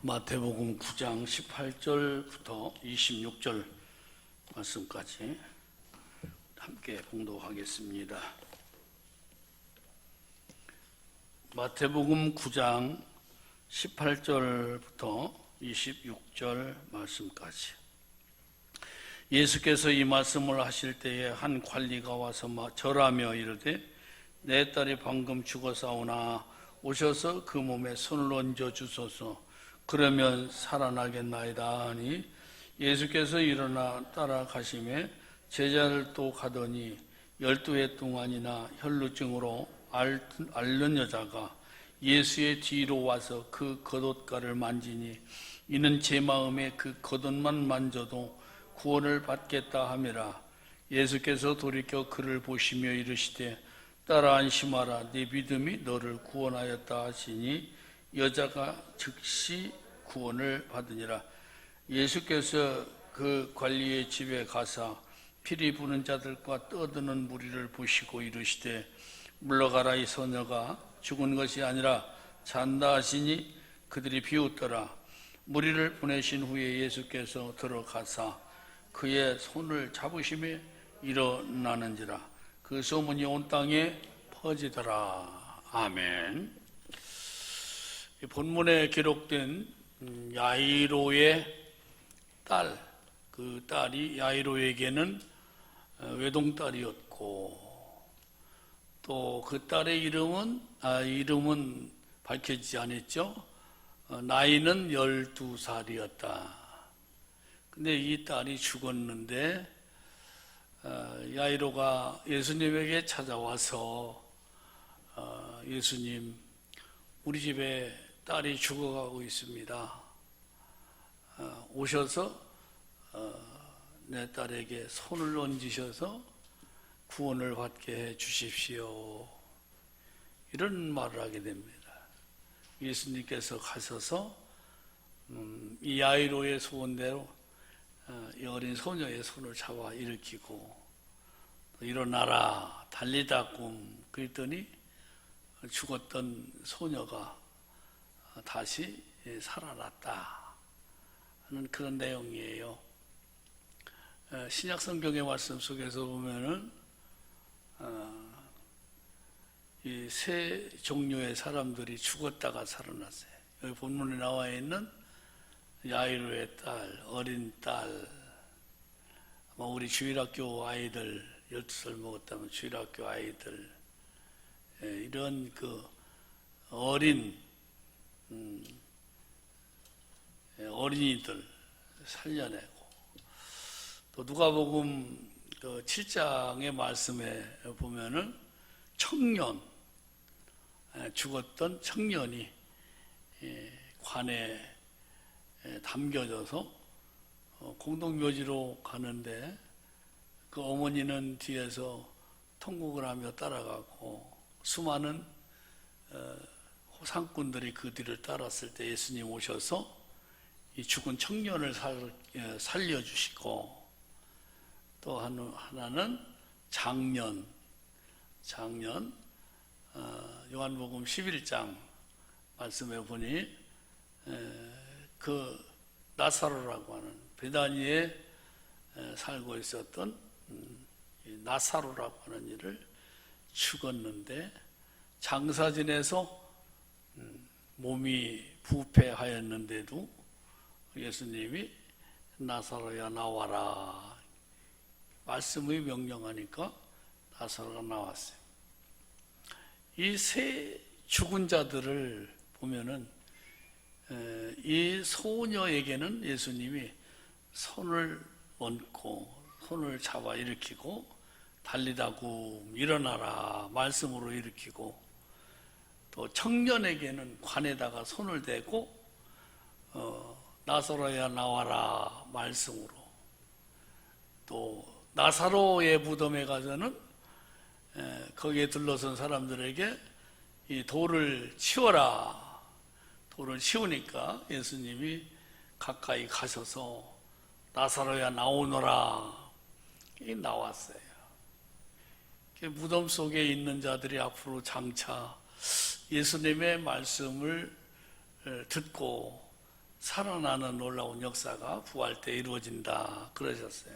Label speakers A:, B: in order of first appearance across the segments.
A: 마태복음 9장 18절부터 26절 말씀까지 함께 봉독하겠습니다. 마태복음 9장 18절부터 26절 말씀까지. 예수께서 이 말씀을 하실 때에 한 관리가 와서 절하며 이르되 내 딸이 방금 죽었사오나 오셔서 그 몸에 손을 얹어 주소서. 그러면 살아나겠나이다 하니 예수께서 일어나 따라가시매 제자를 또 가더니 12해 동안이나 혈루증으로 앓는 여자가 예수의 뒤로 와서 그 겉옷가를 만지니 이는 제 마음에 그 겉옷만 만져도 구원을 받겠다 하미라. 예수께서 돌이켜 그를 보시며 이르시되 딸아 안심하라, 네 믿음이 너를 구원하였다 하시니 여자가 즉시 구원을 받으니라. 예수께서 그 관리의 집에 가사 피리 부는 자들과 떠드는 무리를 보시고 이르시되 물러가라, 이 소녀가 죽은 것이 아니라 잔다 하시니 그들이 비웃더라. 무리를 보내신 후에 예수께서 들어가사 그의 손을 잡으시며 일어나는지라. 그 소문이 온 땅에 퍼지더라. 아멘. 본문에 기록된 야이로의 딸, 그 딸이 야이로에게는 외동딸이었고 또 그 딸의 이름은 밝혀지지 않았죠. 나이는 12살이었다. 근데 이 딸이 죽었는데 야이로가 예수님에게 찾아와서 예수님, 우리 집에 딸이 죽어가고 있습니다. 오셔서 내 딸에게 손을 얹으셔서 구원을 받게 해 주십시오. 이런 말을 하게 됩니다. 예수님께서 가셔서 이 야이로의 소원대로 이 어린 소녀의 손을 잡아 일으키고 일어나라 달리다 꿈 그랬더니 죽었던 소녀가 다시 살아났다 하는 그런 내용이에요. 신약 성경의 말씀 속에서 보면은 이 세 종류의 사람들이 죽었다가 살아났어요. 여기 본문에 나와 있는 야이로의 딸, 어린 딸, 우리 주일학교 아이들 12살 먹었다면 주일학교 아이들, 이런 그 어린이들 살려내고, 또 누가복음 7장의 말씀에 보면은 죽었던 청년이 관에 담겨져서 공동묘지로 가는데 그 어머니는 뒤에서 통곡을 하며 따라가고 수많은 호상꾼들이 그 뒤를 따랐을 때 예수님 오셔서 이 죽은 청년을 살려주시고, 또 하나는 장년, 요한복음 11장 말씀에 보니 그 나사로라고 하는 베다니에 살고 있었던 나사로라고 하는 이를 죽었는데 장사진에서 몸이 부패하였는데도 예수님이 나사로야 나와라 말씀이 명령하니까 나사로가 나왔어요. 이 세 죽은 자들을 보면은 이 소녀에게는 예수님이 손을 얹고 손을 잡아 일으키고 달리다고 일어나라 말씀으로 일으키고, 또 청년에게는 관에다가 손을 대고 나사로야 나와라 말씀으로, 또 나사로의 무덤에 가서는 거기에 둘러선 사람들에게 이 돌을 치워라. 돌을 치우니까 예수님이 가까이 가셔서 나사로야 나오너라 나왔어요. 무덤 속에 있는 자들이 앞으로 장차 예수님의 말씀을 듣고 살아나는 놀라운 역사가 부활 때 이루어진다 그러셨어요.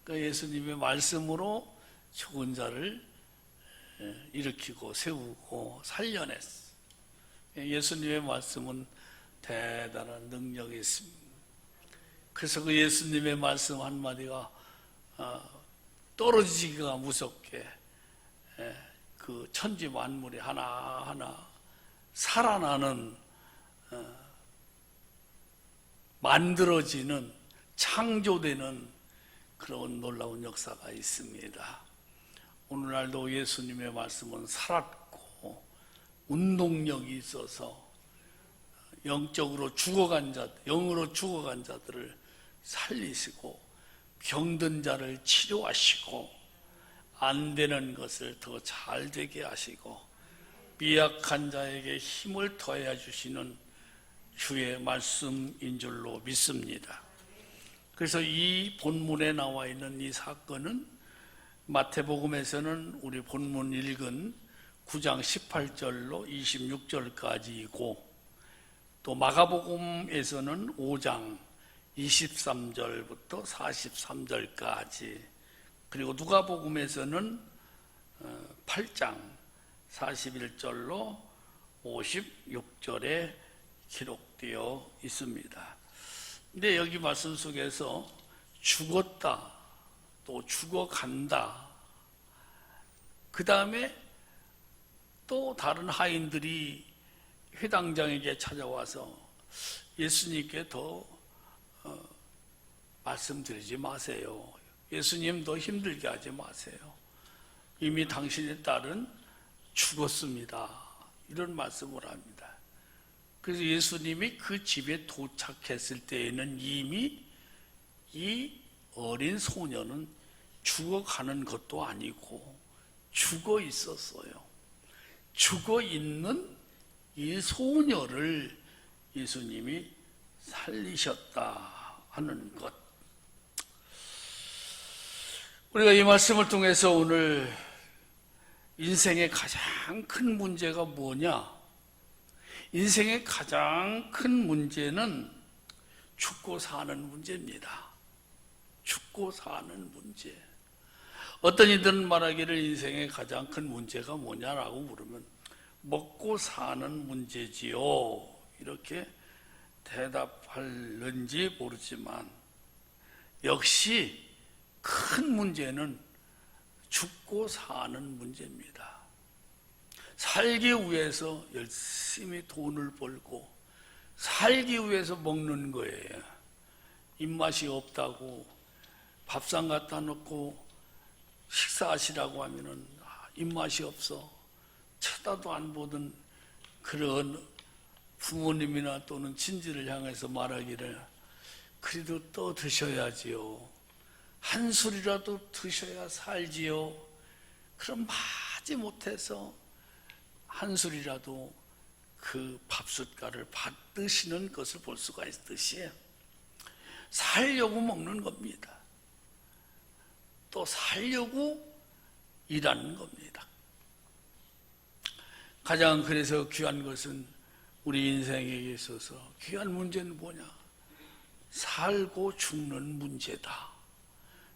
A: 그러니까 예수님의 말씀으로 죽은 자를 일으키고 세우고 살려냈어. 예수님의 말씀은 대단한 능력이 있습니다. 그래서 그 예수님의 말씀 한마디가 떨어지기가 무섭게 그 천지 만물이 하나하나 살아나는 만들어지는 창조되는 그런 놀라운 역사가 있습니다. 오늘날도 예수님의 말씀은 살았고 운동력이 있어서 영적으로 죽어간 자, 영으로 죽어간 자들을 살리시고 병든 자를 치료하시고 안 되는 것을 더 잘 되게 하시고 미약한 자에게 힘을 더해 주시는 주의 말씀인 줄로 믿습니다. 그래서 이 본문에 나와 있는 이 사건은 마태복음에서는 우리 본문 읽은 9장 18절로 26절까지이고 또 마가복음에서는 5장 23절부터 43절까지 그리고 누가복음에서는 8장 41절로 56절에 기록되어 있습니다. 근데 여기 말씀 속에서 죽었다, 또 죽어간다, 그 다음에 또 다른 하인들이 회당장에게 찾아와서 예수님께 더 말씀드리지 마세요. 예수님 더 힘들게 하지 마세요. 이미 당신의 딸은 죽었습니다. 이런 말씀을 합니다. 그래서 예수님이 그 집에 도착했을 때에는 이미 이 어린 소녀는 죽어가는 것도 아니고 죽어 있었어요. 죽어 있는 이 소녀를 예수님이 살리셨다 하는 것. 우리가 이 말씀을 통해서 오늘 인생의 가장 큰 문제가 뭐냐? 인생의 가장 큰 문제는 죽고 사는 문제입니다. 죽고 사는 문제. 어떤 이들은 말하기를 인생의 가장 큰 문제가 뭐냐라고 물으면 먹고 사는 문제지요. 이렇게 대답할는지 모르지만 역시 큰 문제는 죽고 사는 문제입니다. 살기 위해서 열심히 돈을 벌고 살기 위해서 먹는 거예요. 입맛이 없다고 밥상 갖다 놓고 식사하시라고 하면은 입맛이 없어 쳐다도 안 보던 그런 부모님이나 또는 친지를 향해서 말하기를 그래도 또 드셔야지요. 한 술이라도 드셔야 살지요. 그럼 마지 못해서 한 술이라도 그 밥숟가락을 받으시는 것을 볼 수가 있듯이 살려고 먹는 겁니다. 또 살려고 일하는 겁니다. 가장 그래서 귀한 것은 우리 인생에 있어서 귀한 문제는 뭐냐? 살고 죽는 문제다.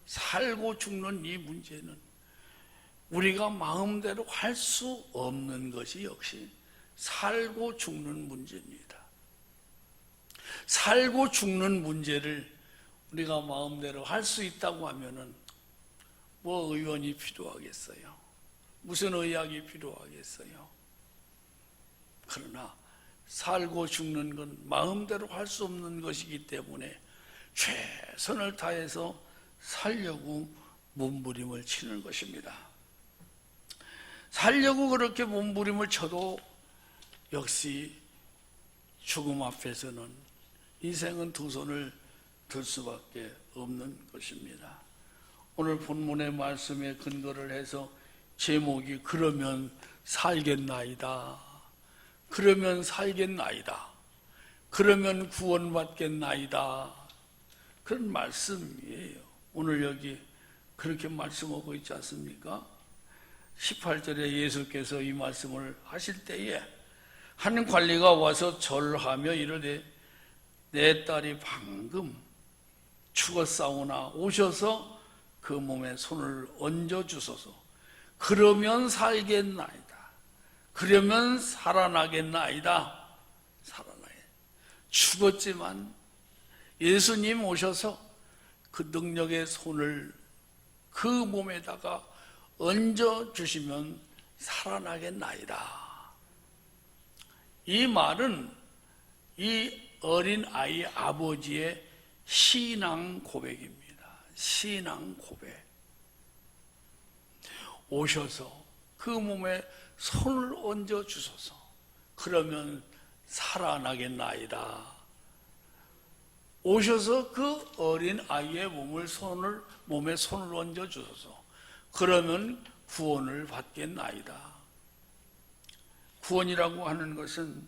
A: 살고 죽는 이 문제는 우리가 마음대로 할 수 없는 것이 역시 살고 죽는 문제입니다. 살고 죽는 문제를 우리가 마음대로 할 수 있다고 하면은 뭐 의원이 필요하겠어요? 무슨 의학이 필요하겠어요? 그러나 살고 죽는 건 마음대로 할 수 없는 것이기 때문에 최선을 다해서 살려고 몸부림을 치는 것입니다. 살려고 그렇게 몸부림을 쳐도 역시 죽음 앞에서는 인생은 두 손을 들 수밖에 없는 것입니다. 오늘 본문의 말씀에 근거를 해서 제목이 그러면 살겠나이다. 그러면 살겠나이다. 그러면 구원받겠나이다. 그런 말씀이에요. 오늘 여기 그렇게 말씀하고 있지 않습니까? 18절에 예수께서 이 말씀을 하실 때에 한 관리가 와서 절하며 이르되 내 딸이 방금 죽었사오나 오셔서 그 몸에 손을 얹어 주소서. 그러면 살겠나이다. 그러면 살아나겠나이다. 죽었지만 예수님 오셔서 그 능력의 손을 그 몸에다가 얹어 주시면 살아나겠나이다. 이 말은 이 어린 아이 아버지의 신앙 고백입니다. 신앙 고백. 오셔서 그 몸에 손을 얹어 주소서. 그러면 살아나겠나이다. 오셔서 그 어린 아이의 몸에 손을 얹어 주소서. 그러면 구원을 받겠나이다. 구원이라고 하는 것은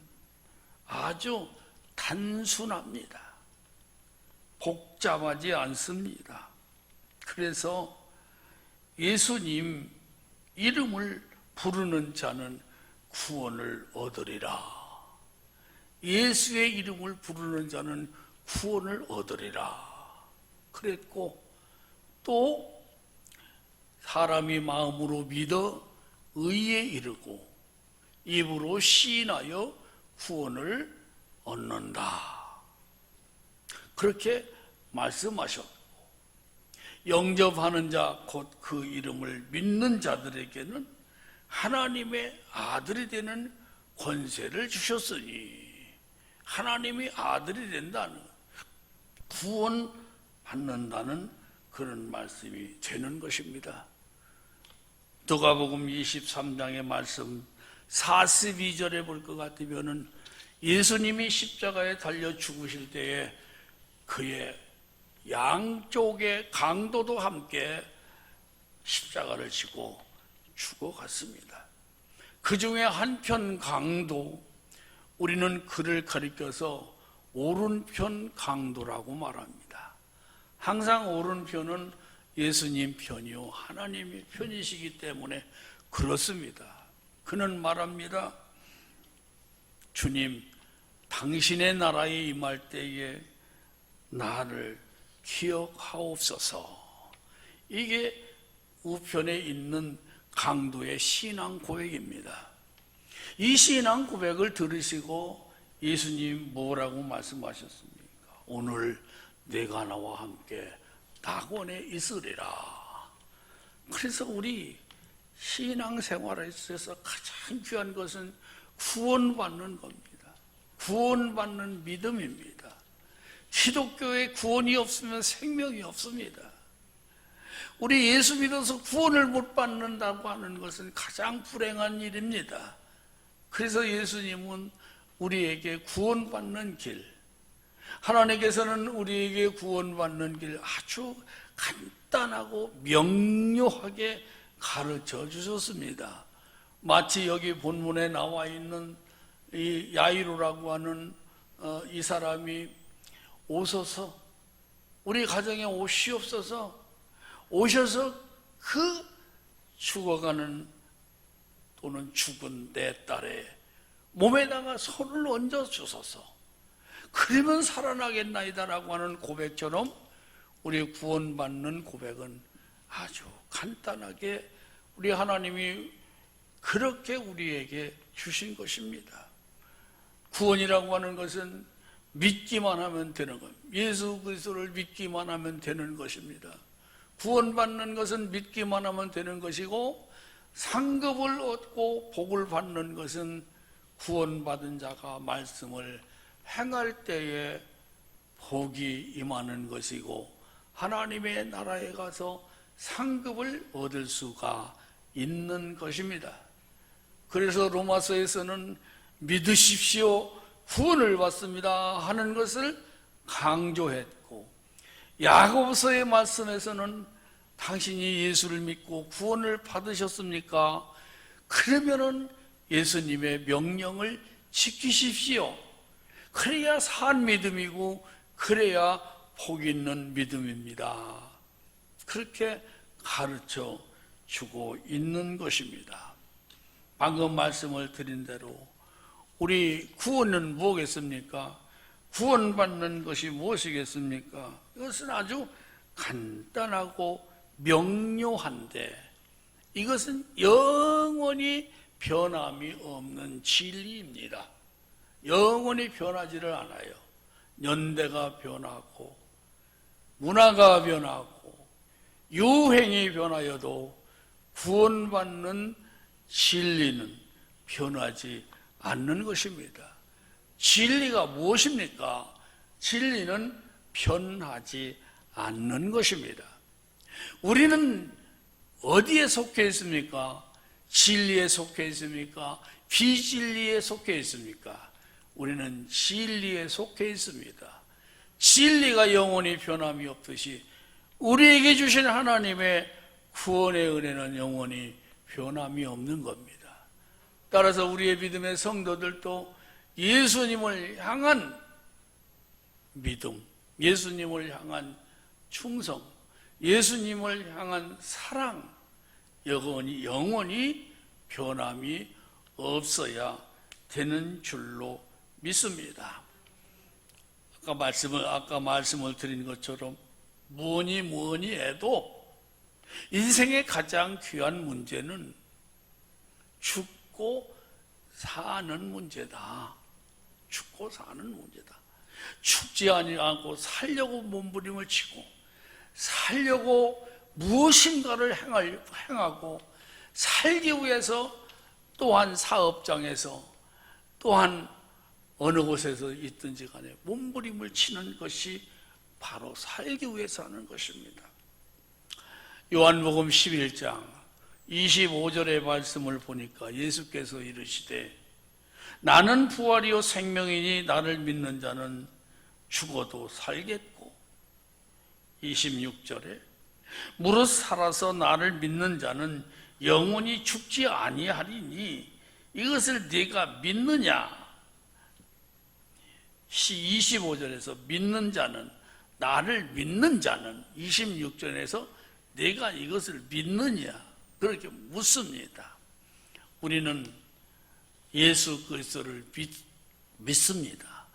A: 아주 단순합니다. 복잡하지 않습니다. 그래서 예수님 이름을 부르는 자는 구원을 얻으리라. 예수의 이름을 부르는 자는 구원을 얻으리라 그랬고, 또 사람이 마음으로 믿어 의에 이르고 입으로 시인하여 구원을 얻는다. 그렇게 말씀하셨고, 영접하는 자 곧 그 이름을 믿는 자들에게는 하나님의 아들이 되는 권세를 주셨으니, 하나님이 아들이 된다는, 구원받는다는 그런 말씀이 되는 것입니다. 누가복음 23장의 말씀 42절에 볼 것 같으면은 예수님이 십자가에 달려 죽으실 때에 그의 양쪽의 강도도 함께 십자가를 지고 죽어갔습니다. 그 중에 한편 강도, 우리는 그를 가리켜서 오른편 강도라고 말합니다. 항상 오른편은 예수님 편이요 하나님의 편이시기 때문에 그렇습니다. 그는 말합니다. 주님, 당신의 나라에 임할 때에 나를 기억하옵소서. 이게 우편에 있는 강도의 신앙 고백입니다. 이 신앙 고백을 들으시고 예수님 뭐라고 말씀하셨습니까? 오늘 내가 나와 함께 낙원에 있으리라. 그래서 우리 신앙생활에 있어서 가장 귀한 것은 구원받는 겁니다. 구원받는 믿음입니다. 기독교에 구원이 없으면 생명이 없습니다. 우리 예수 믿어서 구원을 못 받는다고 하는 것은 가장 불행한 일입니다. 그래서 예수님은 우리에게 구원받는 길, 하나님께서는 우리에게 구원받는 길 아주 간단하고 명료하게 가르쳐 주셨습니다. 마치 여기 본문에 나와 있는 이 야이로라고 하는 이 사람이 오셔서, 우리 가정에 오시옵소서, 오셔서 그 죽어가는 또는 죽은 내 딸의 몸에다가 손을 얹어 주소서. 그러면 살아나겠나이다라고 하는 고백처럼 우리 구원받는 고백은 아주 간단하게 우리 하나님이 그렇게 우리에게 주신 것입니다. 구원이라고 하는 것은 믿기만 하면 되는 겁니다. 예수 그리스도를 믿기만 하면 되는 것입니다. 구원받는 것은 믿기만 하면 되는 것이고, 상급을 얻고 복을 받는 것은 구원받은 자가 말씀을 행할 때에 복이 임하는 것이고, 하나님의 나라에 가서 상급을 얻을 수가 있는 것입니다. 그래서 로마서에서는 믿으십시오, 구원을 받습니다 하는 것을 강조했고, 야고보서의 말씀에서는 당신이 예수를 믿고 구원을 받으셨습니까? 그러면은 예수님의 명령을 지키십시오. 그래야 산 믿음이고 그래야 복 있는 믿음입니다. 그렇게 가르쳐 주고 있는 것입니다. 방금 말씀을 드린 대로 우리 구원은 뭐겠습니까? 구원받는 것이 무엇이겠습니까? 이것은 아주 간단하고 명료한데 이것은 영원히 변함이 없는 진리입니다. 영원히 변하지를 않아요. 연대가 변하고 문화가 변하고 유행이 변하여도 구원받는 진리는 변하지 않는 것입니다. 진리가 무엇입니까? 진리는 변하지 않는 것입니다. 우리는 어디에 속해 있습니까? 진리에 속해 있습니까? 비진리에 속해 있습니까? 우리는 진리에 속해 있습니다. 진리가 영원히 변함이 없듯이 우리에게 주신 하나님의 구원의 은혜는 영원히 변함이 없는 겁니다. 따라서 우리의 믿음의 성도들도 예수님을 향한 믿음, 예수님을 향한 충성, 예수님을 향한 사랑, 영원히 변함이 없어야 되는 줄로 믿습니다. 아까 말씀을 드린 것처럼 뭐니 해도 인생의 가장 귀한 문제는 죽고 사는 문제다. 죽고 사는 문제다. 죽지 않고 살려고 몸부림을 치고 살려고 무엇인가를 행하고 살기 위해서 또한 사업장에서 또한 어느 곳에서 있든지 간에 몸부림을 치는 것이 바로 살기 위해서 하는 것입니다. 요한복음 11장 25절의 말씀을 보니까 예수께서 이르시되 나는 부활이요 생명이니 나를 믿는 자는 죽어도 살겠고 26절에 무릇 살아서 나를 믿는 자는 영원히 죽지 아니하리니 이것을 네가 믿느냐? 25절에서 믿는 자는 나를 믿는 자는 26절에서 내가 이것을 믿느냐? 그렇게 묻습니다. 우리는 예수 그리스도를 믿습니다.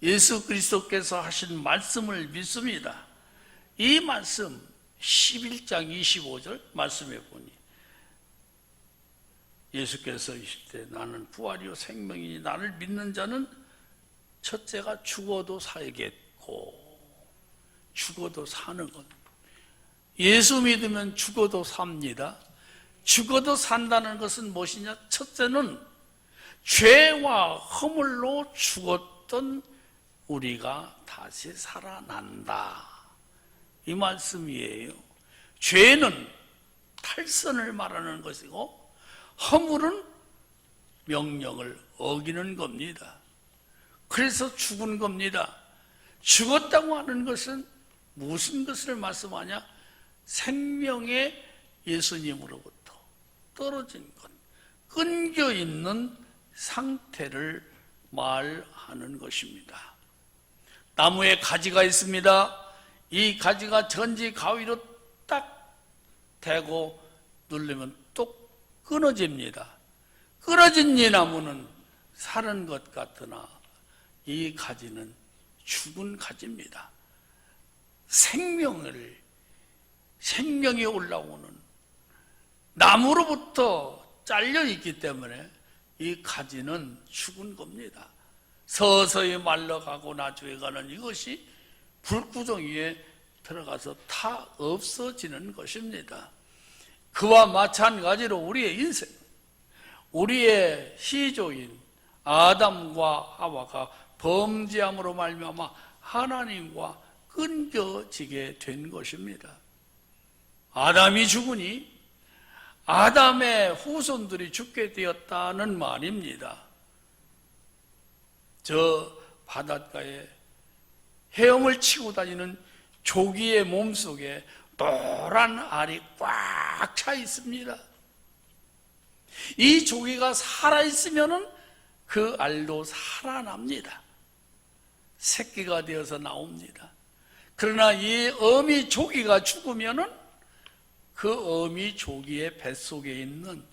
A: 예수 그리스도께서 하신 말씀을 믿습니다. 이 말씀 11장 25절 말씀해 보니 예수께서 이르시되 나는 부활이요 생명이니 나를 믿는 자는 첫째가 죽어도 살겠고 죽어도 사는 것. 예수 믿으면 죽어도 삽니다. 죽어도 산다는 것은 무엇이냐? 첫째는 죄와 허물로 죽었던 우리가 다시 살아난다. 이 말씀이에요. 죄는 탈선을 말하는 것이고 허물은 명령을 어기는 겁니다. 그래서 죽은 겁니다. 죽었다고 하는 것은 무슨 것을 말씀하냐? 생명의 예수님으로부터 떨어진 것, 끊겨 있는 상태를 말하는 것입니다. 나무에 가지가 있습니다. 이 가지가 전지 가위로 딱 대고 누르면 또 끊어집니다. 끊어진 이 나무는 사는 것 같으나 이 가지는 죽은 가지입니다. 생명이 올라오는 나무로부터 잘려 있기 때문에 이 가지는 죽은 겁니다. 서서히 말라가고 나중에 가는 이것이 불구덩이에 들어가서 다 없어지는 것입니다. 그와 마찬가지로 우리의 인생, 우리의 시조인 아담과 하와가 범죄함으로 말미암아 하나님과 끊겨지게 된 것입니다. 아담이 죽으니 아담의 후손들이 죽게 되었다는 말입니다. 저 바닷가에 헤엄을 치고 다니는 조기의 몸속에 노란 알이 꽉 차 있습니다. 이 조기가 살아있으면 그 알도 살아납니다. 새끼가 되어서 나옵니다. 그러나 이 어미 조기가 죽으면 그 어미 조기의 뱃속에 있는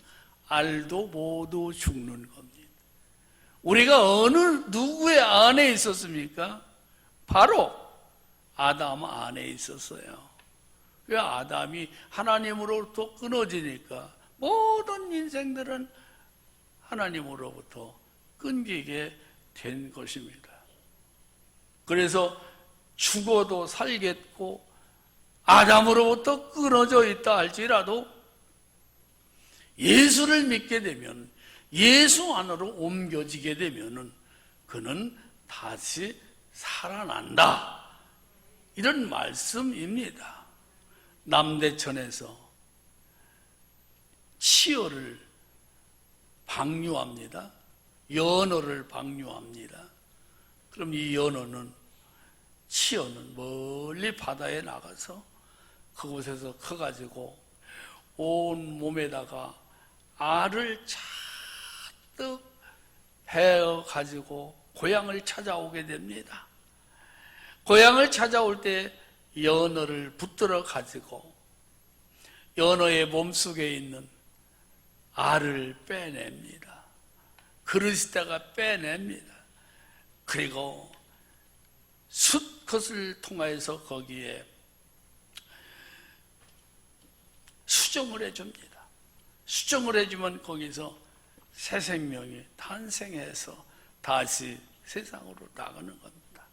A: 알도 모두 죽는 겁니다. 우리가 어느 누구의 안에 있었습니까? 바로 아담 안에 있었어요. 왜 아담이 하나님으로부터 끊어지니까 모든 인생들은 하나님으로부터 끊기게 된 것입니다. 그래서 죽어도 살겠고 아담으로부터 끊어져 있다 할지라도 예수를 믿게 되면, 예수 안으로 옮겨지게 되면은 그는 다시 살아난다, 이런 말씀입니다. 남대천에서 치어를 방류합니다. 연어를 방류합니다. 그럼 이 연어는, 치어는 멀리 바다에 나가서 그곳에서 커가지고 온 몸에다가 알을 잔뜩 베어가지고 고향을 찾아오게 됩니다. 고향을 찾아올 때 연어를 붙들어 가지고 연어의 몸속에 있는 알을 빼냅니다. 그릇에다가 빼냅니다. 그리고 숫것을 통하여서 거기에 수정을 해줍니다. 수정을 해주면 거기서 새 생명이 탄생해서 다시 세상으로 나가는 겁니다.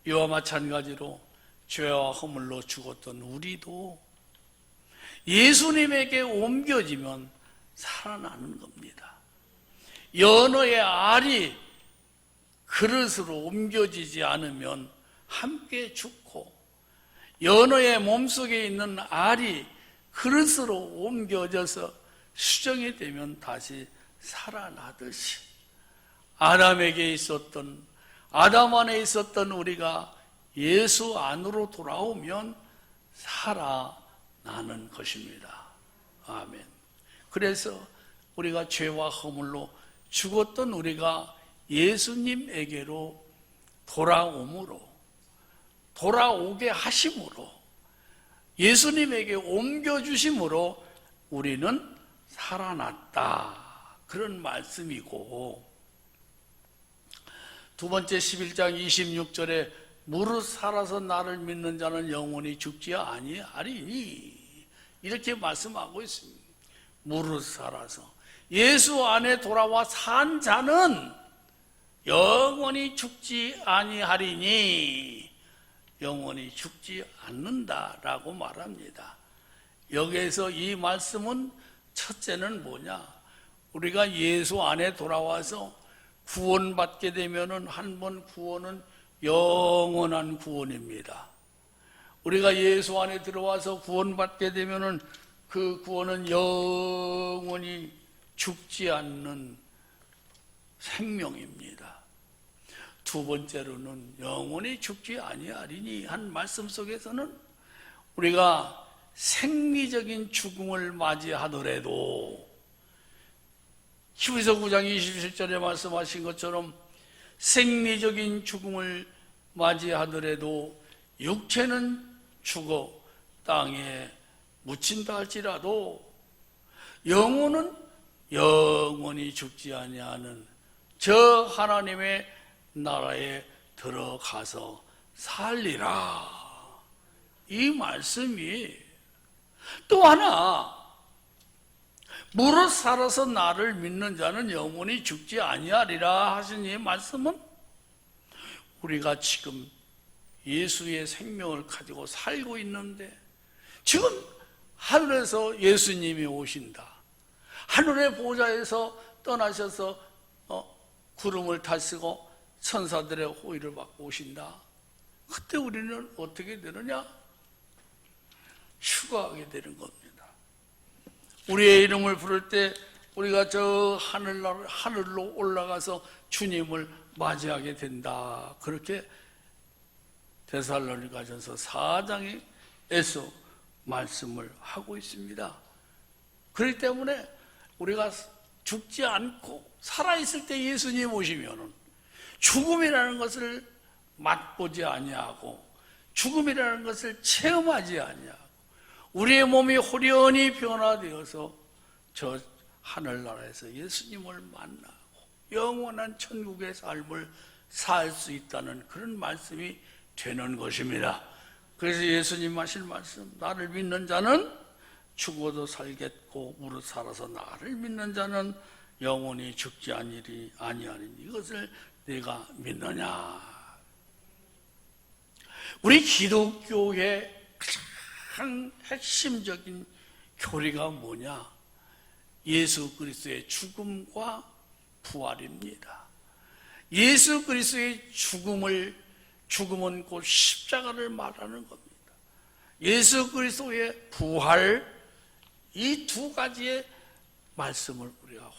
A: 이와 마찬가지로 죄와 허물로 죽었던 우리도 예수님에게 옮겨지면 살아나는 겁니다. 연어의 알이 그릇으로 옮겨지지 않으면 함께 죽고, 연어의 몸속에 있는 알이 그릇으로 옮겨져서 수정이 되면 다시 살아나듯이 아담에게 있었던, 아담 안에 있었던 우리가 예수 안으로 돌아오면 살아나는 것입니다. 아멘. 그래서 우리가 죄와 허물로 죽었던 우리가 예수님에게로 돌아오게 하심으로, 예수님에게 옮겨주심으로 우리는 살아났다, 그런 말씀이고, 두 번째 11장 26절에 무릇 살아서 나를 믿는 자는 영원히 죽지 아니하리니, 이렇게 말씀하고 있습니다. 무릇 살아서 예수 안에 돌아와 산 자는 영원히 죽지 아니하리니, 영원히 죽지 않는다라고 말합니다. 여기에서 이 말씀은 첫째는 뭐냐? 우리가 예수 안에 돌아와서 구원받게 되면은 한 번 구원은 영원한 구원입니다. 우리가 예수 안에 들어와서 구원받게 되면은 그 구원은 영원히 죽지 않는 생명입니다. 두 번째로는 영원히 죽지 아니하리니 한 말씀 속에서는 우리가 생리적인 죽음을 맞이하더라도, 히브리서 9장 27절에 말씀하신 것처럼 생리적인 죽음을 맞이하더라도 육체는 죽어 땅에 묻힌다 할지라도 영혼은 영원히 죽지 아니하는 저 하나님의 나라에 들어가서 살리라, 이 말씀이. 또 하나, 무릇 살아서 나를 믿는 자는 영원히 죽지 아니하리라 하신 이 말씀은 우리가 지금 예수의 생명을 가지고 살고 있는데, 지금 하늘에서 예수님이 오신다, 하늘의 보좌에서 떠나셔서 구름을 타시고 천사들의 호의를 받고 오신다. 그때 우리는 어떻게 되느냐? 휴가하게 되는 겁니다. 우리의 이름을 부를 때 우리가 저 하늘로 올라가서 주님을 맞이하게 된다, 그렇게 데살로니가전서 4장에서 말씀을 하고 있습니다. 그렇기 때문에 우리가 죽지 않고 살아있을 때 예수님 오시면은 죽음이라는 것을 맛보지 아니하고, 죽음이라는 것을 체험하지 아니하고, 우리의 몸이 호련히 변화되어서 저 하늘나라에서 예수님을 만나고 영원한 천국의 삶을 살 수 있다는 그런 말씀이 되는 것입니다. 그래서 예수님 하실 말씀, 나를 믿는 자는 죽어도 살겠고 무릇 살아서 나를 믿는 자는 영원히 죽지 아니하리니 이것을 네가 믿느냐. 우리 기독교의 가장 핵심적인 교리가 뭐냐? 예수 그리스도의 죽음과 부활입니다. 예수 그리스도의 죽음은 곧 십자가를 말하는 겁니다. 예수 그리스도의 부활, 이 두 가지의 말씀을 우리가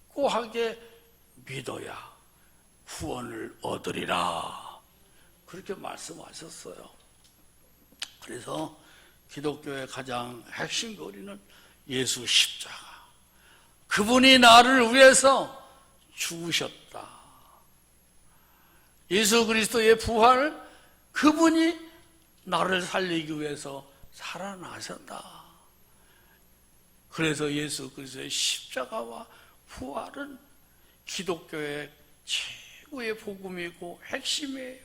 A: 확고하게 믿어야 구원을 얻으리라, 그렇게 말씀하셨어요. 그래서 기독교의 가장 핵심 교리는 예수 십자가, 그분이 나를 위해서 죽으셨다. 예수 그리스도의 부활, 그분이 나를 살리기 위해서 살아나셨다. 그래서 예수 그리스도의 십자가와 부활은 기독교의 최고의 복음이고 핵심이에요.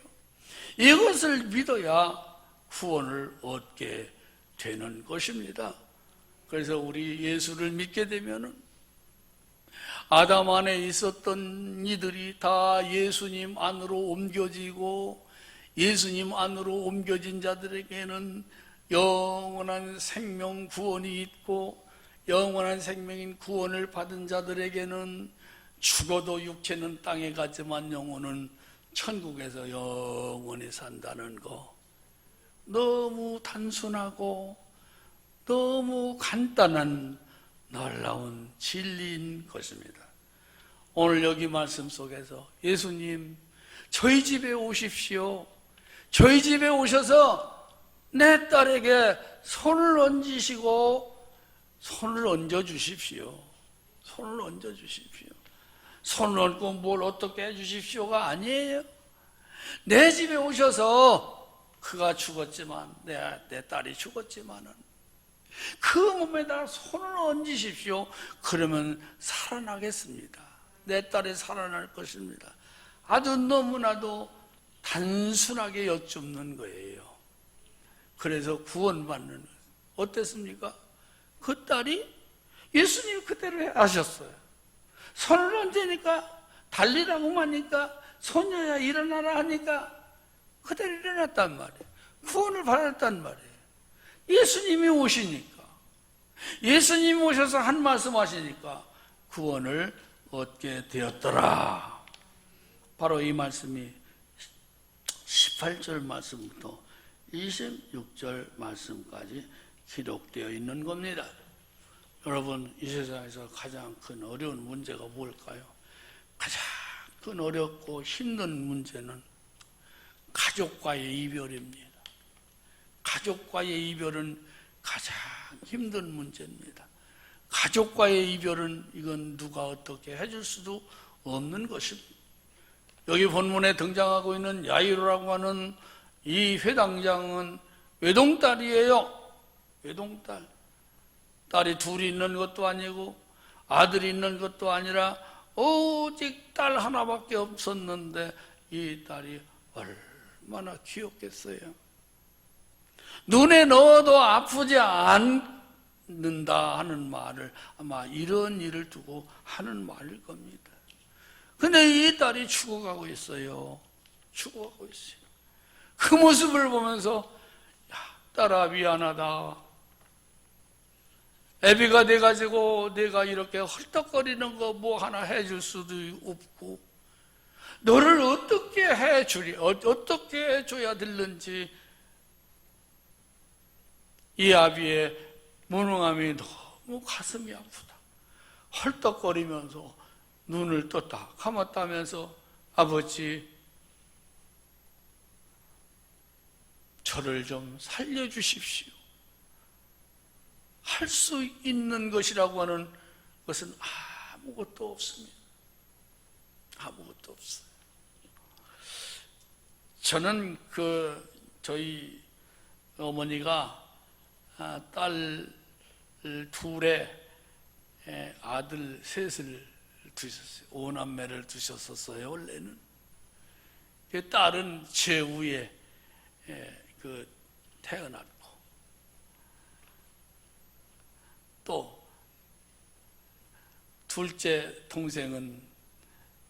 A: 이것을 믿어야 구원을 얻게 되는 것입니다. 그래서 우리 예수를 믿게 되면은 아담 안에 있었던 이들이 다 예수님 안으로 옮겨지고, 예수님 안으로 옮겨진 자들에게는 영원한 생명 구원이 있고, 영원한 생명인 구원을 받은 자들에게는 죽어도 육체는 땅에 가지만 영혼은 천국에서 영원히 산다는 거, 너무 단순하고 너무 간단한 놀라운 진리인 것입니다. 오늘 여기 말씀 속에서 예수님, 저희 집에 오십시오. 저희 집에 오셔서 내 딸에게 손을 얹으시고 손을 얹어 주십시오. 손을 얹어 주십시오. 손을 얹고 뭘 어떻게 해 주십시오가 아니에요. 내 집에 오셔서 그가 죽었지만, 내 딸이 죽었지만은 그 몸에다 손을 얹으십시오. 그러면 살아나겠습니다. 내 딸이 살아날 것입니다. 아주 너무나도 단순하게 여쭙는 거예요. 그래서 구원받는, 어땠습니까? 그 딸이 예수님 그대로 하셨어요. 손을 얹으니까, 달리라고 하니까, 소녀야 일어나라 하니까 그대로 일어났단 말이에요. 구원을 받았단 말이에요. 예수님이 오시니까, 예수님이 오셔서 한 말씀 하시니까 구원을 얻게 되었더라. 바로 이 말씀이 18절 말씀부터 26절 말씀까지 기록되어 있는 겁니다. 여러분, 이 세상에서 가장 큰 어려운 문제가 뭘까요? 가장 큰 어렵고 힘든 문제는 가족과의 이별입니다. 가족과의 이별은 가장 힘든 문제입니다. 가족과의 이별은 이건 누가 어떻게 해줄 수도 없는 것입니다. 여기 본문에 등장하고 있는 야이로라고 하는 이 회당장은 외동딸이에요. 외동딸. 딸이 둘이 있는 것도 아니고 아들이 있는 것도 아니라 오직 딸 하나밖에 없었는데 이 딸이 얼마나 귀엽겠어요. 눈에 넣어도 아프지 않는다 하는 말을 아마 이런 일을 두고 하는 말일 겁니다. 근데 이 딸이 죽어가고 있어요. 죽어가고 있어요. 그 모습을 보면서, 야, 딸아 미안하다. 애비가 돼가지고 내가 이렇게 헐떡거리는 거 뭐 하나 해줄 수도 없고, 너를 어떻게 해주리, 어떻게 해줘야 될는지 이 아비의 무능함이 너무 가슴이 아프다. 헐떡거리면서 눈을 떴다 감았다면서, 아버지 저를 좀 살려주십시오. 할 수 있는 것이라고 하는 것은 아무것도 없습니다. 아무것도 없어요. 저는 저희 어머니가 딸 둘의 아들 셋을 두셨어요. 5남매를 두셨었어요. 원래는. 그 딸은 제후에 태어났고, 또 둘째 동생은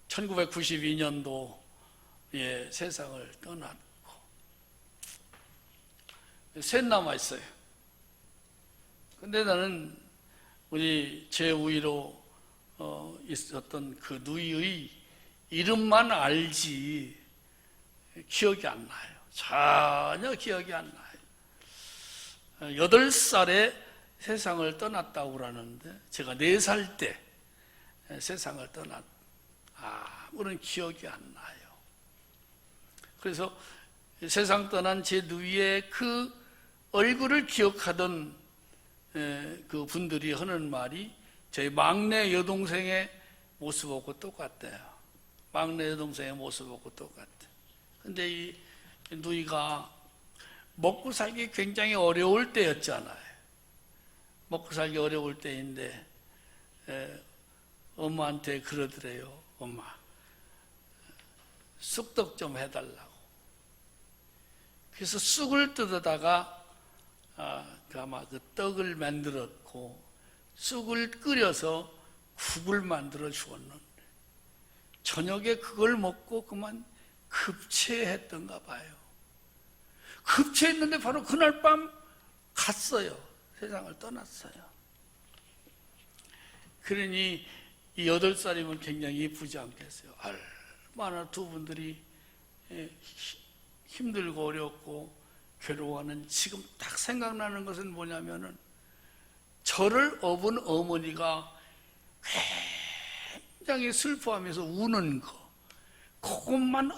A: 1992년도에 세상을 떠났고, 셋 남아있어요. 근데 나는 우리 제후이로 있었던 그 누이의 이름만 알지 기억이 안 나요. 전혀 기억이 안 나요. 8살에 세상을 떠났다고 그러는데 제가 4살 때 세상을 아무런 기억이 안 나요. 그래서 세상 떠난 제 누이의 그 얼굴을 기억하던 그 분들이 하는 말이 저희 막내 여동생의 모습하고 똑같대요. 막내 여동생의 모습하고 똑같대요. 근데 이 누이가 먹고 살기 굉장히 어려울 때였잖아요. 먹고 살기 어려울 때인데 엄마한테 그러더래요. 엄마, 쑥떡 좀 해달라고. 그래서 쑥을 뜯어다가 아마 그 떡을 만들었고 쑥을 끓여서 국을 만들어 주었는데 저녁에 그걸 먹고 그만 급체했던가 봐요. 급체했는데 바로 그날 밤 갔어요. 세상을 떠났어요. 그러니 이 8살이면 굉장히 이쁘지 않겠어요. 얼마나 두 분들이 힘들고 어렵고 괴로워하는, 지금 딱 생각나는 것은 뭐냐면은 저를 업은 어머니가 굉장히 슬퍼하면서 우는 거, 그것만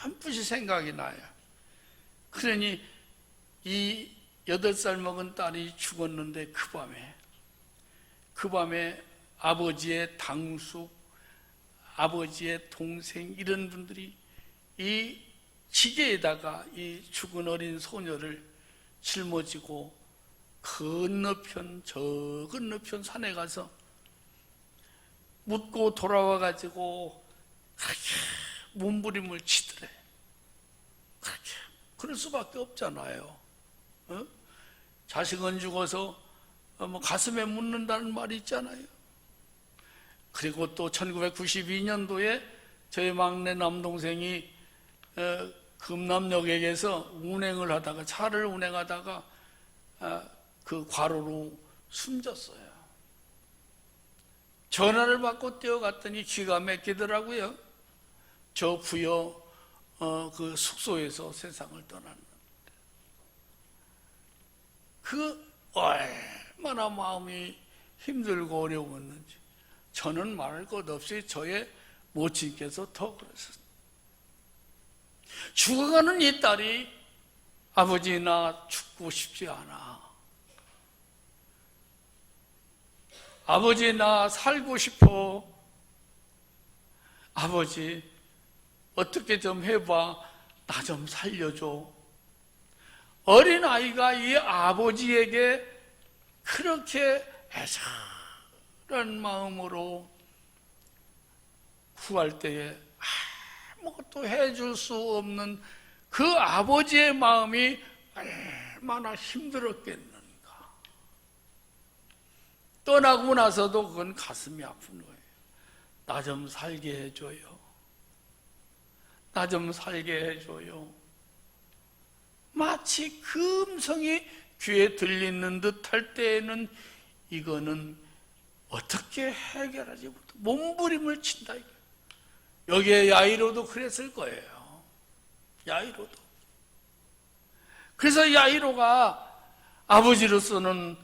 A: 어렴풋이 생각이 나요. 그러니 이 8살 먹은 딸이 죽었는데 그 밤에 아버지의 당숙, 아버지의 동생 이런 분들이 이 지게에다가 이 죽은 어린 소녀를 짊어지고 저 건너편 산에 가서 묻고 돌아와 가지고 그렇게 몸부림을 치더래. 그럴 수밖에 없잖아요. 자식은 죽어서 가슴에 묻는다는 말이 있잖아요. 그리고 또 1992년도에 저희 막내 남동생이 금남역에서 운행을 하다가, 차를 운행하다가 그 과로로 숨졌어요. 전화를 받고 뛰어갔더니 기가 막히더라고요. 저 부여 그 숙소에서 세상을 떠났는데, 그 얼마나 마음이 힘들고 어려웠는지 저는 말할 것 없이 저의 모친께서 더 그랬었어요. 죽어가는 이 딸이 아버지 나 죽고 싶지 않아, 아버지 나 살고 싶어, 아버지 어떻게 좀 해봐, 나 좀 살려줘. 어린아이가 이 아버지에게 그렇게 애절한 마음으로 구할 때에 아무것도 해줄 수 없는 그 아버지의 마음이 얼마나 힘들었겠는가. 떠나고 나서도 그건 가슴이 아픈 거예요. 나 좀 살게 해줘요. 나 좀 살게 해줘요. 마치 그 음성이 귀에 들리는 듯 할 때에는 이거는 어떻게 해결하지 못해 몸부림을 친다. 여기에 야이로도 그랬을 거예요. 야이로도. 그래서 야이로가 아버지로서는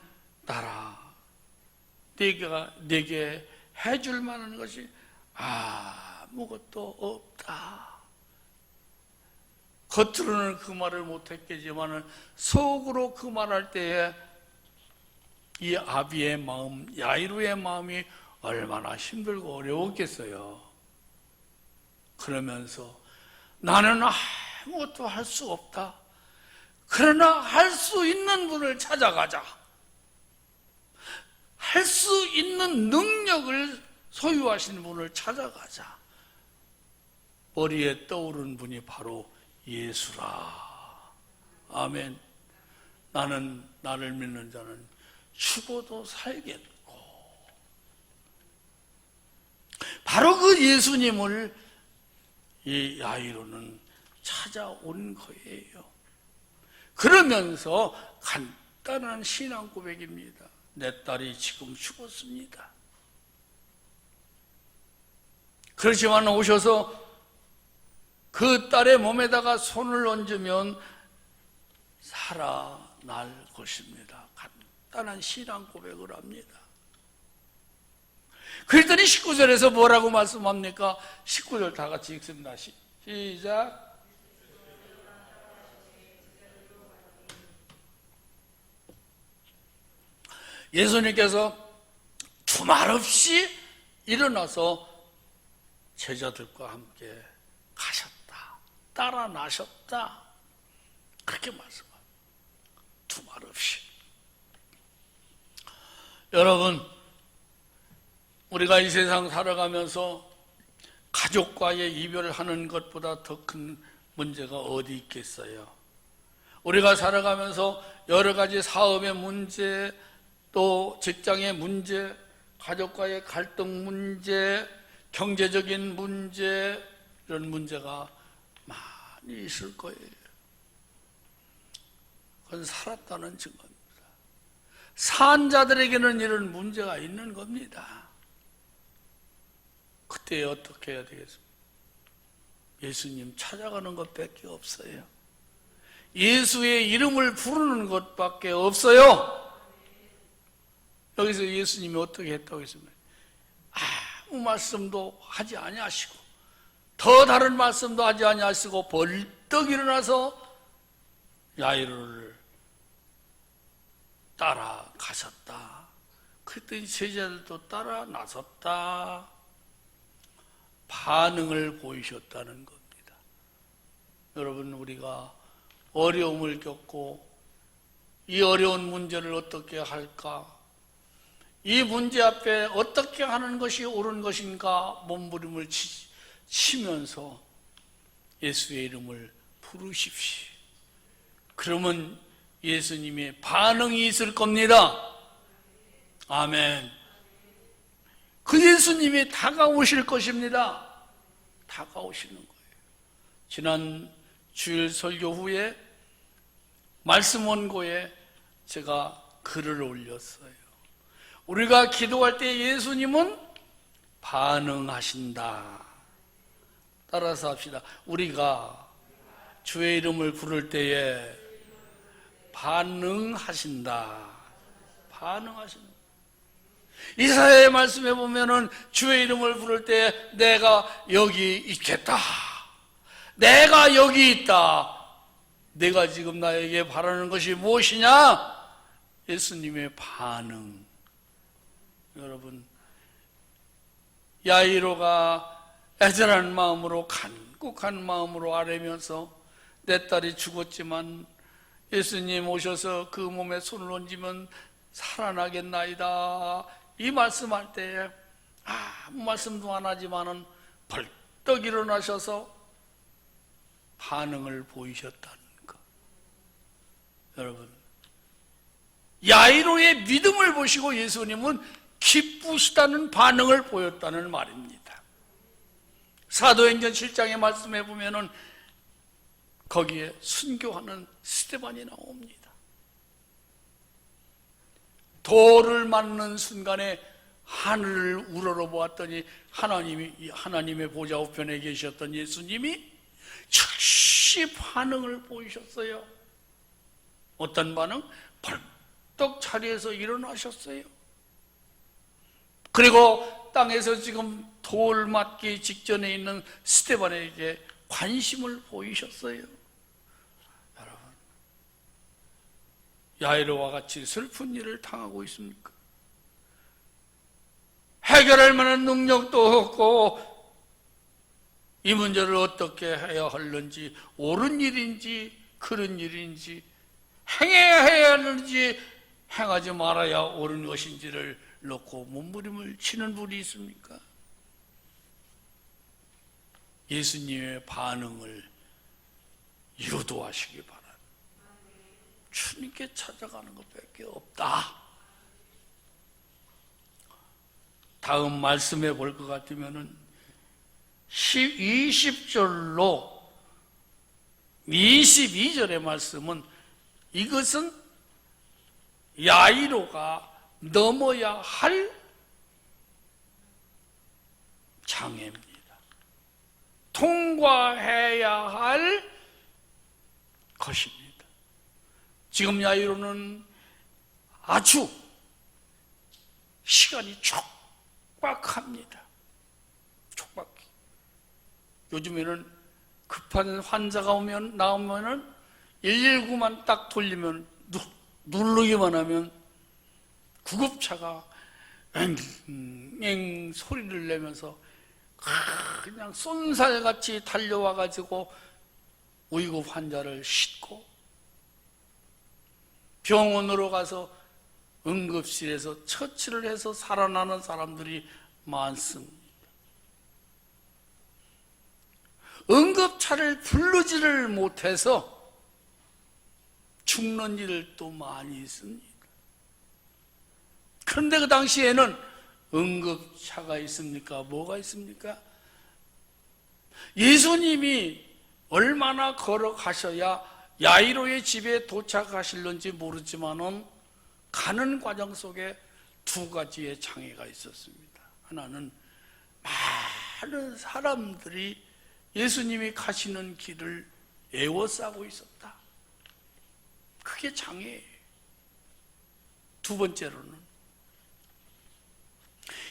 A: 딸아, 내게 해줄 만한 것이 아무것도 없다. 겉으로는 그 말을 못했겠지만 속으로 그 말할 때에 이 아비의 마음, 야이로의 마음이 얼마나 힘들고 어려웠겠어요. 그러면서 나는 아무것도 할 수 없다. 그러나 할 수 있는 분을 찾아가자. 할 수 있는 능력을 소유하시는 분을 찾아가자. 머리에 떠오른 분이 바로 예수라. 아멘. 나는 나를 믿는 자는 죽어도 살겠고. 바로 그 예수님을 이 야이로는 찾아온 거예요. 그러면서 간단한 신앙 고백입니다. 내 딸이 지금 죽었습니다. 그렇지만 오셔서 그 딸의 몸에다가 손을 얹으면 살아날 것입니다. 간단한 신앙 고백을 합니다. 그랬더니 19절에서 뭐라고 말씀합니까? 19절 다 같이 읽습니다. 시작. 예수님께서 두말 없이 일어나서 제자들과 함께 가셨다. 따라 나셨다. 그렇게 말씀합니다. 두말 없이. 여러분, 우리가 이 세상 살아가면서 가족과의 이별을 하는 것보다 더 큰 문제가 어디 있겠어요? 우리가 살아가면서 여러 가지 사업의 문제, 또 직장의 문제, 가족과의 갈등 문제, 경제적인 문제, 이런 문제가 많이 있을 거예요. 그건 살았다는 증거입니다. 산 자들에게는 이런 문제가 있는 겁니다. 그때 어떻게 해야 되겠습니까? 예수님 찾아가는 것밖에 없어요. 예수의 이름을 부르는 것밖에 없어요. 여기서 예수님이 어떻게 했다고 했습니까? 아무 말씀도 하지 아니하시고 더 다른 말씀도 하지 아니하시고 벌떡 일어나서 야이로를 따라가셨다. 그랬더니 제자들도 따라 나섰다. 반응을 보이셨다는 겁니다. 여러분, 우리가 어려움을 겪고 이 어려운 문제를 어떻게 할까? 이 문제 앞에 어떻게 하는 것이 옳은 것인가 몸부림을 치면서 예수의 이름을 부르십시오. 그러면 예수님의 반응이 있을 겁니다. 아멘. 그 예수님이 다가오실 것입니다. 다가오시는 거예요. 지난 주일 설교 후에 말씀 원고에 제가 글을 올렸어요. 우리가 기도할 때 예수님은 반응하신다. 따라서 합시다. 우리가 주의 이름을 부를 때에 반응하신다. 반응하신다. 이사야의 말씀에 보면은 주의 이름을 부를 때 내가 여기 있겠다. 내가 여기 있다. 내가 지금 나에게 바라는 것이 무엇이냐? 예수님의 반응. 여러분, 야이로가 애절한 마음으로 간곡한 마음으로 아뢰면서 내 딸이 죽었지만 예수님 오셔서 그 몸에 손을 얹으면 살아나겠나이다. 이 말씀할 때 아무 말씀도 안 하지만은 벌떡 일어나셔서 반응을 보이셨다는 것. 여러분, 야이로의 믿음을 보시고 예수님은 기쁘시다는 반응을 보였다는 말입니다. 사도행전 7장의 말씀에 보면은 거기에 순교하는 스데반이 나옵니다. 돌을 맞는 순간에 하늘을 우러러보았더니 하나님의 보좌 우편에 계셨던 예수님이 즉시 반응을 보이셨어요. 어떤 반응? 벌떡 자리에서 일어나셨어요. 그리고 땅에서 지금 돌 맞기 직전에 있는 스데반에게 관심을 보이셨어요. 여러분, 야이로와 같이 슬픈 일을 당하고 있습니까? 해결할 만한 능력도 없고 이 문제를 어떻게 해야 하는지, 옳은 일인지 그런 일인지 행해야 하는지 행하지 말아야 옳은 것인지를 넣고 몸부림을 치는 분이 있습니까? 예수님의 반응을 유도하시기 바랍니다. 주님께 찾아가는 것밖에 없다. 다음 말씀해 볼 것 같으면은 20절로 22절의 말씀은 이것은 야이로가 넘어야 할 장애입니다. 통과해야 할 것입니다. 지금 야이로는 아주 시간이 촉박합니다. 촉박해. 요즘에는 급한 환자가 나오면은 119만 딱 돌리면 누르기만 하면 구급차가 엥 소리를 내면서 그냥 쏜살같이 달려와가지고 위급 환자를 싣고 병원으로 가서 응급실에서 처치를 해서 살아나는 사람들이 많습니다. 응급차를 부르지를 못해서 죽는 일도 많이 있습니다. 그런데 그 당시에는 응급차가 있습니까? 뭐가 있습니까? 예수님이 얼마나 걸어가셔야 야이로의 집에 도착하실는지 모르지만은 가는 과정 속에 두 가지의 장애가 있었습니다. 하나는 많은 사람들이 예수님이 가시는 길을 에워싸고 있었다. 그게 장애예요. 두 번째로는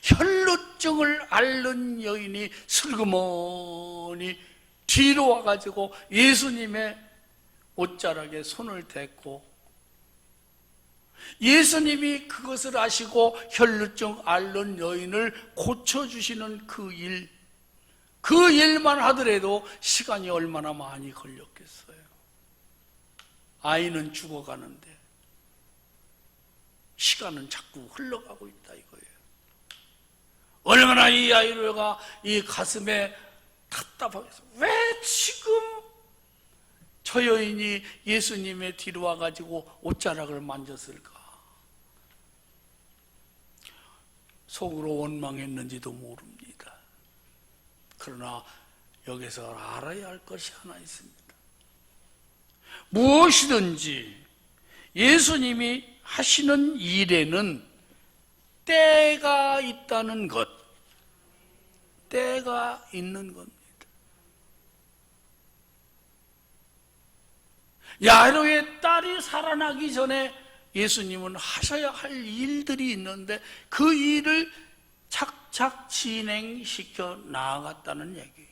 A: 혈루증을 앓는 여인이 슬그머니 뒤로 와가지고 예수님의 옷자락에 손을 댔고 예수님이 그것을 아시고 혈루증 앓는 여인을 고쳐주시는 그 일만 하더라도 시간이 얼마나 많이 걸렸겠어요. 아이는 죽어가는데 시간은 자꾸 흘러가고 있다 이거예요. 얼마나 이 아이가 이 가슴에 답답하겠어. 왜 지금 저 여인이 예수님의 뒤로 와가지고 옷자락을 만졌을까? 속으로 원망했는지도 모릅니다. 그러나 여기서 알아야 할 것이 하나 있습니다. 무엇이든지 예수님이 하시는 일에는 때가 있다는 것, 때가 있는 겁니다. 야이로의 딸이 살아나기 전에 예수님은 하셔야 할 일들이 있는데 그 일을 착착 진행시켜 나아갔다는 얘기예요.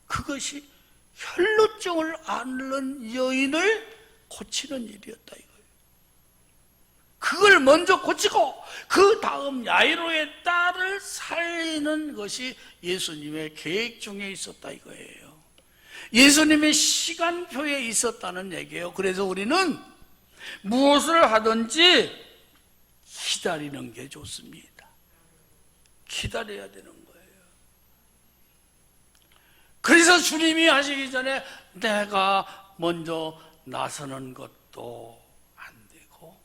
A: 그것이 혈루증을 앓는 여인을 고치는 일이었다 이거예요. 그걸 먼저 고치고 그 다음 야이로의 딸을 살리는 것이 예수님의 계획 중에 있었다 이거예요. 예수님의 시간표에 있었다는 얘기예요. 그래서 우리는 무엇을 하든지 기다리는 게 좋습니다. 기다려야 되는 거예요. 그래서 주님이 하시기 전에 내가 먼저 나서는 것도 안 되고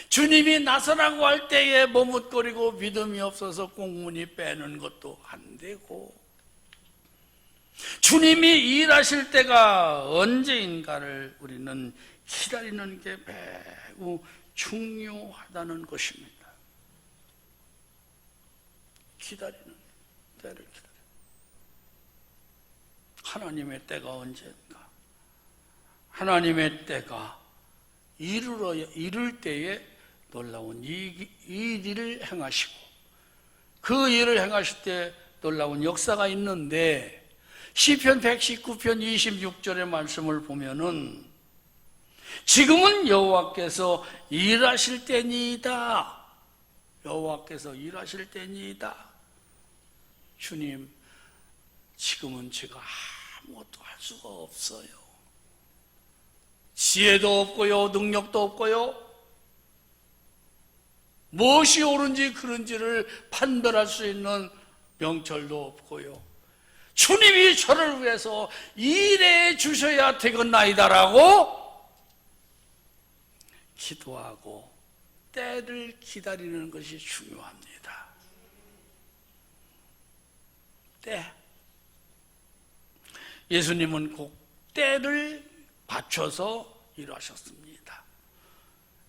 A: 주님이 나서라고 할 때에 머뭇거리고 믿음이 없어서 꽁무니 빼는 것도 안 되고 주님이 일하실 때가 언제인가를 우리는 기다리는 게 매우 중요하다는 것입니다. 기다리는 때를 기다려. 하나님의 때가 언제인가? 하나님의 때가 이를 때에 놀라운 일을 행하시고 그 일을 행하실 때 놀라운 역사가 있는데 시편 119편 26절의 말씀을 보면은 지금은 여호와께서 일하실 때니이다. 여호와께서 일하실 때니이다. 주님, 지금은 제가 아무것도 할 수가 없어요. 지혜도 없고요, 능력도 없고요, 무엇이 옳은지 그른지를 판별할 수 있는 명철도 없고요, 주님이 저를 위해서 일해 주셔야 되겠나이다라고 기도하고 때를 기다리는 것이 중요합니다. 때. 예수님은 꼭 때를 맞춰서 일하셨습니다.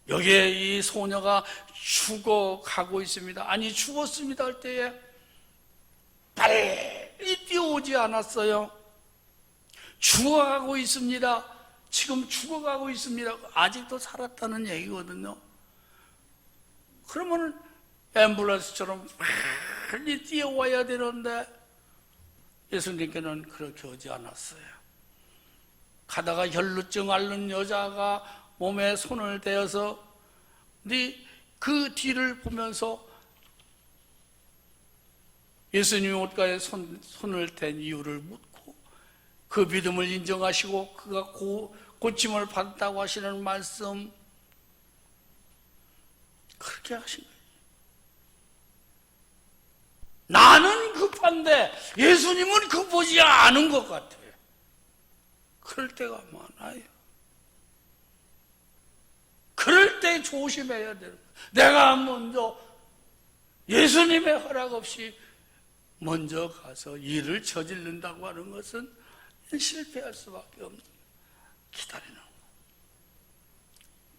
A: 여기에 이 소녀가 죽어가고 있습니다. 아니, 죽었습니다 할 때에 빨리 뛰어오지 않았어요. 죽어가고 있습니다. 지금 죽어가고 있습니다. 아직도 살았다는 얘기거든요. 그러면 앰뷸런스처럼 빨리 뛰어와야 되는데 예수님께는 그렇게 오지 않았어요. 가다가 혈루증 앓는 여자가 몸에 손을 대어서 그 뒤를 보면서 예수님이 옷가에 손을 댄 이유를 묻고 그 믿음을 인정하시고 그가 고침을 받았다고 하시는 말씀, 그렇게 하신 거예요. 나는 급한데 예수님은 급하지 않은 것 같아요. 그럴 때가 많아요. 그럴 때 조심해야 돼요. 내가 먼저 예수님의 허락 없이 먼저 가서 일을 저지른다고 하는 것은 실패할 수밖에 없는, 기다리는 거.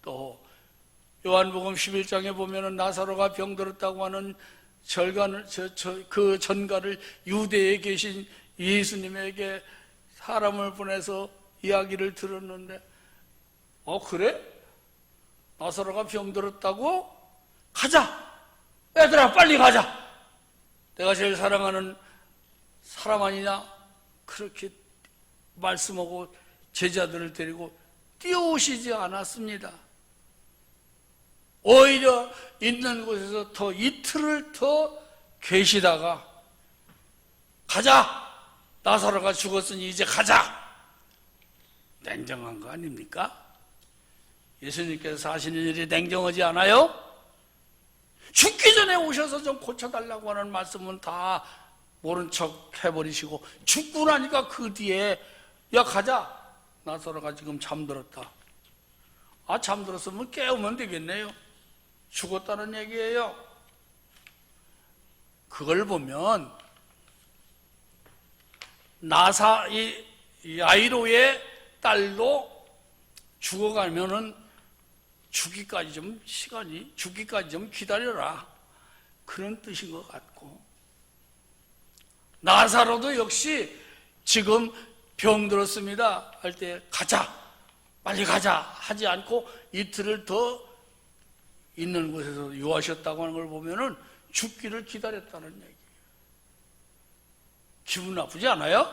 A: 또 요한복음 11장에 보면은 나사로가 병들었다고 하는 그 전가를 유대에 계신 예수님에게 사람을 보내서 이야기를 들었는데, 그래? 나사로가 병들었다고? 가자! 얘들아, 빨리 가자! 내가 제일 사랑하는 사람 아니냐? 그렇게 말씀하고 제자들을 데리고 뛰어오시지 않았습니다. 오히려 있는 곳에서 이틀을 더 계시다가 가자! 나사로가 죽었으니 이제 가자! 냉정한 거 아닙니까? 예수님께서 하시는 일이 냉정하지 않아요? 죽기 전에 오셔서 좀 고쳐달라고 하는 말씀은 다 모른 척 해버리시고, 죽고 나니까 그 뒤에 야 가자! 나사로가 지금 잠들었다. 잠들었으면 깨우면 되겠네요. 죽었다는 얘기예요. 그걸 보면 야이로의 딸도 죽어가면은 죽기까지 좀 기다려라, 그런 뜻인 것 같고, 나사로도 역시 지금 병들었습니다 할 때 가자, 빨리 가자 하지 않고 이틀을 더 있는 곳에서 요하셨다고 하는 걸 보면은 죽기를 기다렸다는 얘기예요. 기분 나쁘지 않아요?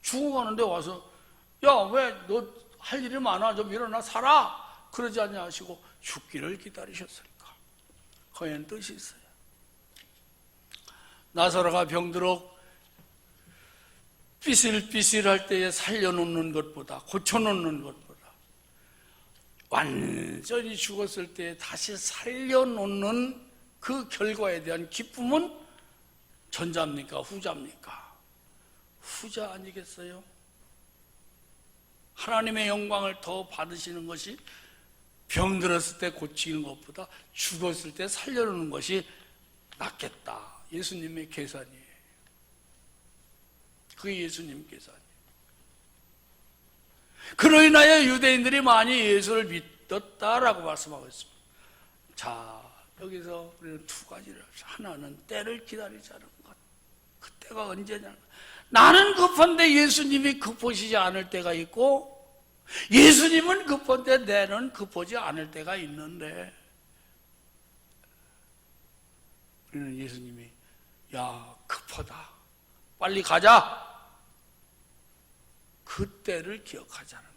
A: 죽어가는데 와서 야, 왜 너 할 일이 많아, 좀 일어나 살아, 그러지 않냐 하시고 죽기를 기다리셨을까? 그런 뜻이 있어요. 나사로가 병들어 삐실삐실할 때에 살려놓는 것보다, 고쳐놓는 것보다 완전히 죽었을 때 다시 살려놓는 그 결과에 대한 기쁨은 전자입니까? 후자입니까? 후자 아니겠어요? 하나님의 영광을 더 받으시는 것이 병들었을 때 고치는 것보다 죽었을 때 살려놓는 것이 낫겠다. 예수님의 계산이에요. 그게 예수님 계산이에요. 그로 인하여 유대인들이 많이 예수를 믿었다라고 말씀하고 있습니다. 자, 여기서 우리는 두 가지를 합시다. 하나는 때를 기다리자는 것. 그 때가 언제냐? 나는 급한데 예수님이 급하시지 않을 때가 있고, 예수님은 급한데 나는 급하지 않을 때가 있는데, 우리는 예수님이 야, 급하다, 빨리 가자, 그 때를 기억하자는 것.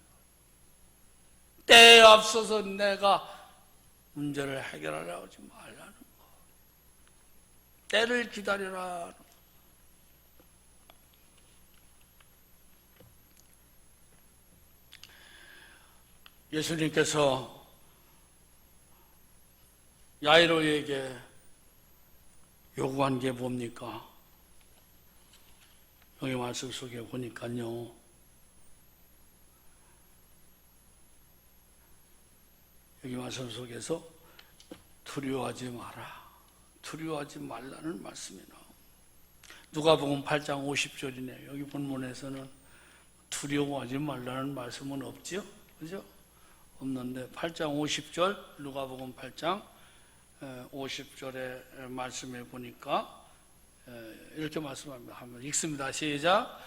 A: 때에 앞서서 내가 문제를 해결하려고 하지 말라는 것. 때를 기다려라. 예수님께서 야이로에게 요구한 게 뭡니까? 여기 말씀 속에 보니까요, 여기 말씀 속에서 두려워하지 마라, 두려워하지 말라는 말씀이 나옵니다. 누가복음 8장 50절이네요. 여기 본문에서는 두려워하지 말라는 말씀은 없죠? 그죠? 없는데 8장 50절, 누가복음 8장 50절의 말씀에 보니까 이렇게 말씀합니다. 한번 읽습니다. 시작.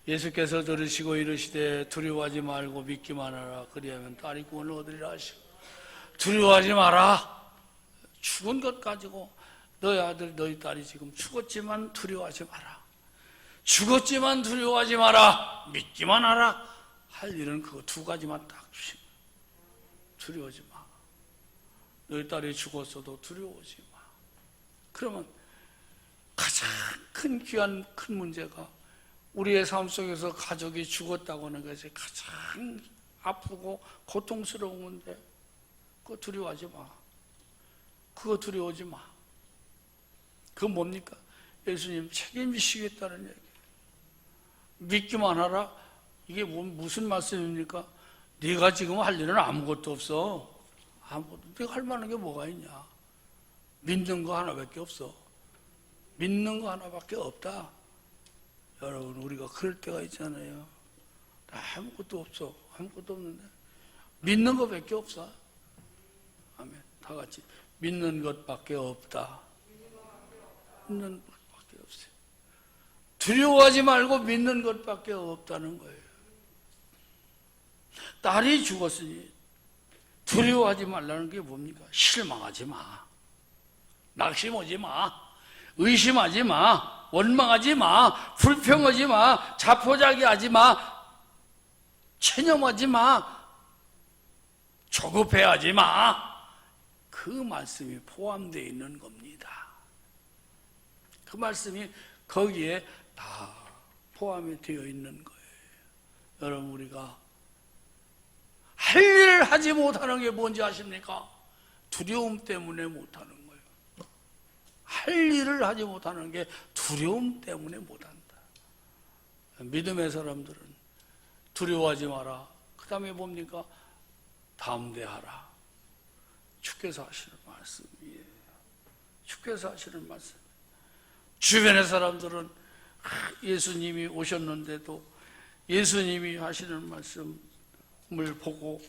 A: 예수께서 들으시고 이르시되 두려워하지 말고 믿기만 하라. 그리하면 딸이 구원을 얻으리라 하시고, 두려워하지 마라. 죽은 것 가지고 너희 아들 너희 딸이 지금 죽었지만 두려워하지 마라. 죽었지만 두려워하지 마라. 믿기만 하라. 할 일은 그거 두 가지만 딱 주시고, 두려워하지 마. 너희 딸이 죽었어도 두려워하지 마. 그러면 가장 큰 귀한 큰 문제가 우리의 삶 속에서 가족이 죽었다고 하는 것이 가장 아프고 고통스러운 건데, 그거 두려워하지 마. 그거 두려워하지 마. 그건 뭡니까? 예수님 책임지시겠다는 얘기. 믿기만 하라. 이게 무슨 말씀입니까? 네가 지금 할 일은 아무것도 없어. 아무것도. 네가 할 만한 게 뭐가 있냐? 믿는 거 하나밖에 없어. 믿는 거 하나밖에 없다. 여러분, 우리가 그럴 때가 있잖아요. 아무것도 없어. 아무것도 없는데 믿는 것밖에 없어. 아멘. 다 같이 믿는 것밖에 없다. 믿는 것밖에 없어요. 두려워하지 말고 믿는 것밖에 없다는 거예요. 딸이 죽었으니 두려워하지 말라는 게 뭡니까? 실망하지 마. 낙심하지 마. 의심하지 마. 원망하지 마. 불평하지 마. 자포자기하지 마. 체념하지 마. 조급해하지 마. 그 말씀이 포함되어 있는 겁니다. 그 말씀이 거기에 다 포함이 되어 있는 거예요. 여러분, 우리가 할 일을 하지 못하는 게 뭔지 아십니까? 두려움 때문에 못하는 거예요. 할 일을 하지 못하는 게 두려움 때문에 못한다. 믿음의 사람들은 두려워하지 마라. 그 다음에 뭡니까? 담대하라. 주께서 하시는 말씀이에요. 주께서 하시는 말씀. 주변의 사람들은 예수님이 오셨는데도 예수님이 하시는 말씀을 보고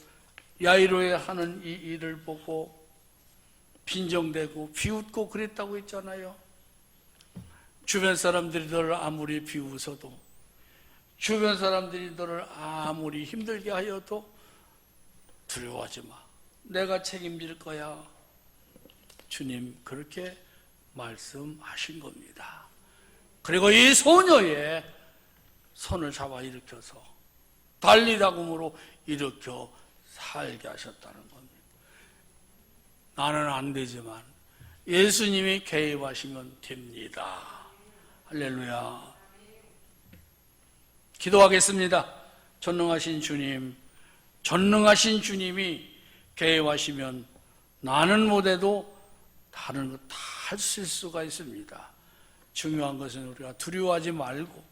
A: 야이로에 하는 이 일을 보고 빈정대고 비웃고 그랬다고 했잖아요. 주변 사람들이 너를 아무리 비웃어도, 주변 사람들이 너를 아무리 힘들게 하여도 두려워하지 마. 내가 책임질 거야. 주님 그렇게 말씀하신 겁니다. 그리고 이 소녀의 손을 잡아 일으켜서 달리다금으로 일으켜 살게 하셨다는 겁니다. 나는 안 되지만 예수님이 개입하시면 됩니다. 할렐루야. 기도하겠습니다. 전능하신 주님, 전능하신 주님이 개입하시면 나는 못해도 다른 거 다 할 수 있을 수가 있습니다. 중요한 것은 우리가 두려워하지 말고